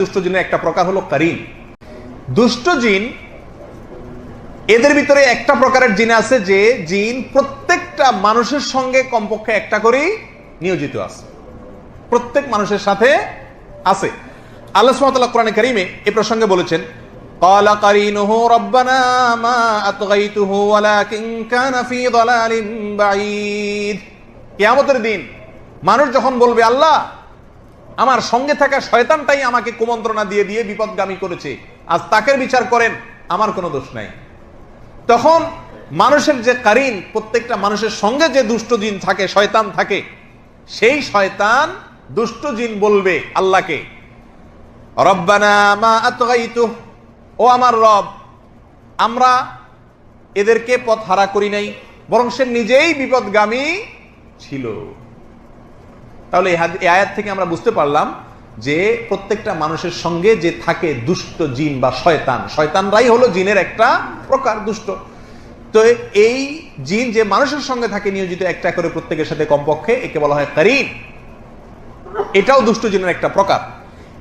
দুষ্ট জিনের একটা প্রকার হলো কারিন। দুষ্ট জিন, এদের ভিতরে একটা প্রকারের জিন আছে যে জিন প্রত্যেকটা মানুষের সঙ্গে কমপক্ষে একটা করেই নিয়োজিত আছে, প্রত্যেক মানুষের সাথে আছে। আল্লাহ সুবহানাহু ওয়া তাআলা কোরআনে কারীমে এই প্রসঙ্গে বলেছেন, ক্বালা কারিনুহু রাব্বানা মা আতগাইতুহু ওয়ালাকিন কানা ফী যালালিন বাঈদ। কিয়ামতের দিন মানুষ যখন বলবে, আল্লাহ আমার সঙ্গে থাকা শয়তানটাই আমাকে কুমন্ত্রণা দিয়ে দিয়ে বিপদগামী করেছে, আজ তাকে বিচার করেন, আমার কোনো দোষ নাই। তখন মানুষের যে কারিন, প্রত্যেকটা মানুষের সঙ্গে যে দুষ্ট জিন থাকে, শয়তান থাকে, সেই শয়তান দুষ্ট জিন বলবে আল্লাহকে, রব্বানা মা আতগাইতুহু, ও আমার রব, আমরা এদেরকে পথ হারা করি নাই, বরং সে নিজেই বিপদগামী ছিল। তাহলে এই আয়াত থেকে আমরা বুঝতে পারলাম যে প্রত্যেকটা মানুষের সঙ্গে যে থাকে দুষ্ট জিন বা শয়তান, শয়তানরাই হলো জিনের একটা প্রকার, দুষ্ট। তো এই জিন যে মানুষের সঙ্গে থাকে নিয়োজিত একটা করে প্রত্যেকের সাথে কমপক্ষে, একে বলা হয় কারিন। এটাও দুষ্ট জিনের একটা প্রকার।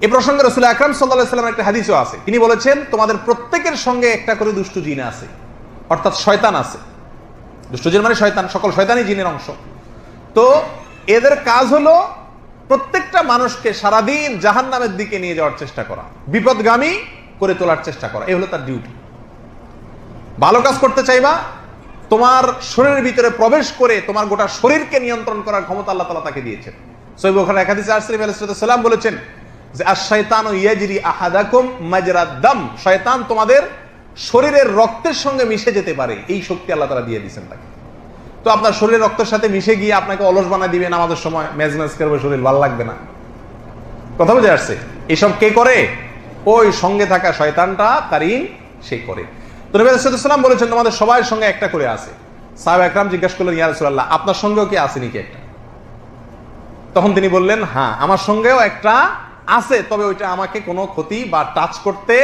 এই প্রসঙ্গে রাসূল আকরাম সাল্লাল্লাহু আলাইহি ওয়াসাল্লামের একটা হাদিসও আছে। তিনি বলেছেন, তোমাদের প্রত্যেকের সঙ্গে একটা করে দুষ্ট জিন আছে, অর্থাৎ শয়তান আছে। দুষ্ট জিন মানে শয়তান, সকল শয়তানই জিনের অংশ। তো এদের কাজ হলো প্রত্যেকটা মানুষকে সারাদিন জাহান্নামের দিকে নিয়ে যাওয়ার চেষ্টা করা, বিপদগামী করে তোলার চেষ্টা করা, এই হলো তার ডিউটি। ভালো কাজ করতে চাইবা, তোমার শরীরের ভিতরে প্রবেশ করে তোমার গোটা শরীরকে নিয়ন্ত্রণ করার ক্ষমতা আল্লাহ তাআলা তাকে দিয়েছেন। সহিহ বুখারীর এক হাদিসে রাসূল সাল্লাল্লাহু আলাইহি ওয়াসাল্লাম বলেছেন যে আশ-শায়তানু ইয়াজরি আহাদাকুম মাজরাদ দাম, শয়তান তোমাদের শরীরের রক্তের সঙ্গে মিশে যেতে পারে, এই শক্তি আল্লাহ তাআলা দিয়ে দিয়েছেন তাকে। তো আপনার শরীরের রক্তের সাথে মিশে গিয়ে আপনাকে অলস বানায় দিবেন, আমাদের সময় মেজ মেজ করবে, শরীর ভালো লাগবে না। কথা বুঝে আসছে? এসব কে করে? ওই সঙ্গে থাকা শয়তানটা, কারিন, সে করে। তো নবী সাল্লাল্লাহু আলাইহি ওয়াসাল্লাম বলেছেন, তোমাদের সবার সঙ্গে একটা করে আছে। সাহাবা একরাম জিজ্ঞাসা করলেন, ইয়া রাসূলুল্লাহ, আপনার সঙ্গেও কি আছে নাকি একটা? তখন তিনি বললেন, হ্যাঁ, আমার সঙ্গেও একটা আছে, তবে ওইটা আমাকে কোনো ক্ষতি বা টাচ করতে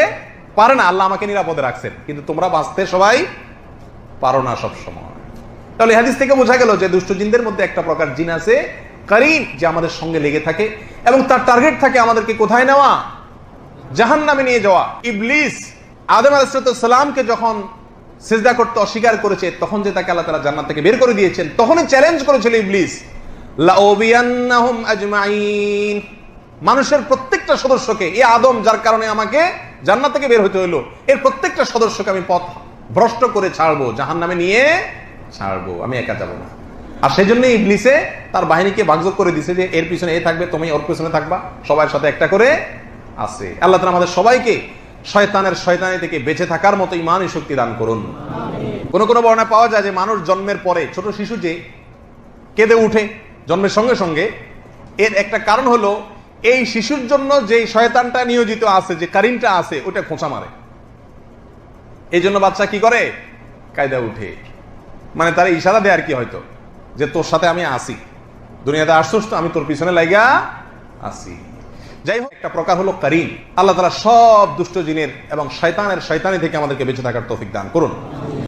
পারে না, আল্লাহ আমাকে নিরাপদে রাখছেন, কিন্তু তোমরা বাঁচতে সবাই পারো না সব সময়। তাহলে হাদিস থেকে বোঝা গেল যে দুষ্ট জিনদের মধ্যে একটা প্রকার জিন আছে কারিন, যে আমাদের সঙ্গে লেগে থাকে এবং তার টার্গেট থাকে আমাদেরকে কোথায় নেওয়া? জাহান্নামে নিয়ে যাওয়া। ইবলিস আদম আলাইহিস সালামকে যখন সিজদা করতে অস্বীকার করেছে, তখন যে তাকে আল্লাহ তাআলা জান্নাত থেকে বের করে দিয়েছেন, তখনই চ্যালেঞ্জ করেছিল ইবলিস, লাউবিয়ান্নাহুম আজমাইন, মানুষের প্রত্যেকটা সদস্যকে, এই আদম যার কারণে আমাকে জান্নাত থেকে বের হতে হলো, এর প্রত্যেকটা সদস্যকে আমি পথ ভ্রষ্ট করে ছাড়বো, জাহান্নামে নিয়ে ছাড়বো, আমি একা যাবো না। আর সেই জন্য ইবলিসে তার বাহিনীকে ভাগযোগ করে দিছে যে এর পিছনে এ থাকবে, তুমি ওর পিছনে থাকবা, সবার সাথে একটা করে আছে। আল্লাহ তাআলা আমাদের সবাইকে শয়তানের শয়তানি থেকে বেঁচে থাকার মতো ঈমানী শক্তি দান করুন। কোন কোন বর্ণনায় পাওয়া যায় যে মানুষ জন্মের পরে, ছোট শিশু যে কেঁদে উঠে জন্মের সঙ্গে সঙ্গে, এর একটা কারণ হলো এই শিশুর জন্য যে শয়তানটা নিয়োজিত আছে, যে কারিনটা আছে, ওটা খোঁচা মারে। এই জন্য বাচ্চা কি করে? কায়দা উঠে, মানে তার ইশারা দেয় আর কি, হয়তো যে তোর সাথে আমি আসি, দুনিয়াতে আসছিস তো, আমি তোর পিছনে লাগা আসি। যাই হোক, একটা প্রকার হলো কারিন। আল্লাহ তাআলা সব দুষ্ট জিনের এবং শয়তানের শয়তানি থেকে আমাদেরকে বেঁচে থাকার তৌফিক দান করুন।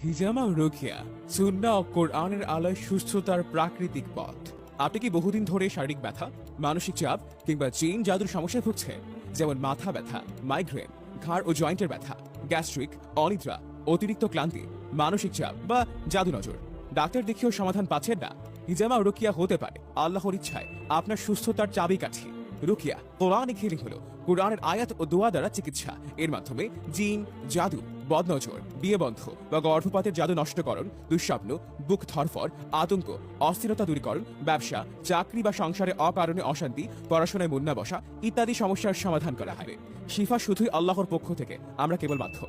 হিজামা রুকিয়া, সুন্নাহ ও কোরআনের আলোয় সুস্থতার প্রাকৃতিক পথ। আপনি কি বহুদিন ধরে শারীরিক ব্যথা, মানসিক চাপ কিংবা জিন জাদুর সমস্যায় ভুগছেন? যেমন মাথা ব্যথা, মাইগ্রেন, ঘাড় ও জয়েন্টের ব্যথা, গ্যাস্ট্রিক, অনিদ্রা, অতিরিক্ত ক্লান্তি, মানসিক চাপ বা জাদু নজর, ডাক্তার দেখিয়েও সমাধান পাচ্ছেন না? হিজামা রুকিয়া হতে পারে আল্লাহর ইচ্ছায় আপনার সুস্থতার চাবিকাঠি। রুকিয়া কোরআনিক হিলিং হলো কোরআনের আয়াত ও দোয়া দ্বারা চিকিৎসা। এর মাধ্যমে জিন, জাদু, বদনজর, বিয়ে বন্ধ বা গর্ভপাতের জাদু নষ্টকরণ, দুঃস্বপ্ন, বুক ধরফর, আতঙ্ক, অস্থিরতা দূরীকরণ, ব্যবসা, চাকরি বা সংসারে অকারণে অশান্তি, পড়াশোনায় মন না বসা ইত্যাদি সমস্যার সমাধান করা হয়। শিফা শুধুই আল্লাহর পক্ষ থেকে, আমরা কেবল বাধ্য।